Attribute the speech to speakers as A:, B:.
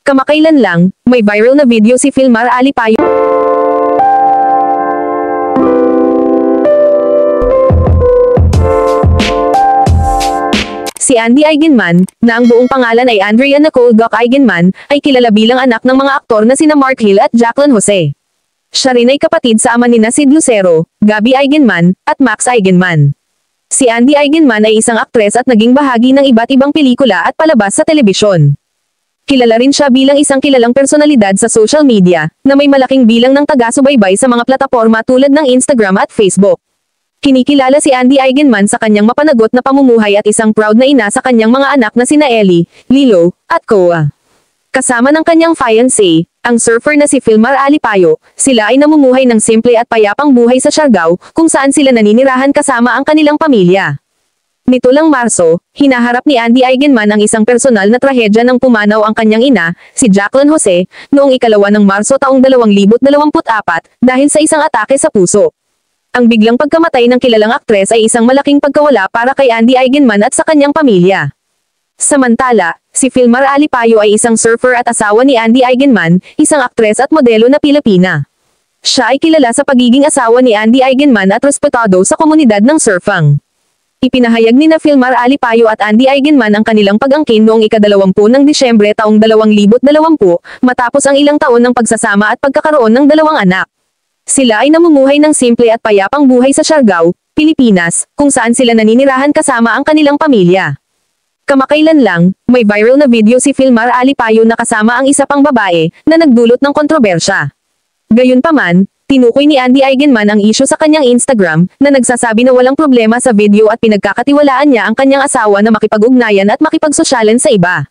A: Kamakailan lang, may viral na video si Filmar Alipayo. Si Andy Eigenman, na ang buong pangalan ay Andrea Nicole Gok Eigenman, ay kilala bilang anak ng mga aktor na sina Mark Hill at Jacqueline Jose. Siya rin ay kapatid sa ama nina Sid Lucero, Gabby Eigenman, at Max Eigenman. Si Andy Eigenman ay isang aktres at naging bahagi ng iba't ibang pelikula at palabas sa telebisyon. Kilala rin siya bilang isang kilalang personalidad sa social media, na may malaking bilang ng taga-subaybay sa mga plataporma tulad ng Instagram at Facebook. Kinikilala si Andy Eigenman sa kanyang mapanagot na pamumuhay at isang proud na ina sa kanyang mga anak na sina Ellie, Lilo, at Koa. Kasama ng kanyang fiancé, ang surfer na si Filmar Alipayo, sila ay namumuhay ng simple at payapang buhay sa Siargao, kung saan sila naninirahan kasama ang kanilang pamilya. Nito lang Marso, hinaharap ni Andy Eigenman ang isang personal na trahedya nang pumanaw ang kanyang ina, si Jacqueline Jose, noong 2 ng Marso taong 2024 dahil sa isang atake sa puso. Ang biglang pagkamatay ng kilalang aktres ay isang malaking pagkawala para kay Andy Eigenman at sa kanyang pamilya. Samantala, si Filmar Alipayo ay isang surfer at asawa ni Andy Eigenman, isang aktres at modelo na Pilipina. Siya ay kilala sa pagiging asawa ni Andy Eigenman at respetado sa komunidad ng surfang. Ipinahayag ni na Filmar Alipayo at Andy Eigenman ang kanilang pag-angkin noong 20 ng Disyembre taong 2020 matapos ang ilang taon ng pagsasama at pagkakaroon ng 2 anak. Sila ay namumuhay ng simple at payapang buhay sa Siargao, Pilipinas, kung saan sila naninirahan kasama ang kanilang pamilya. Kamakailan lang, may viral na video si Filmar Alipayo na kasama ang isa pang babae na nagdulot ng kontrobersya. Gayunpaman, tinukoy ni Andy Eigenman ang isyu sa kanyang Instagram, na nagsasabi na walang problema sa video at pinagkakatiwalaan niya ang kanyang asawa na makipag-ugnayan at makipagsosyalan sa iba.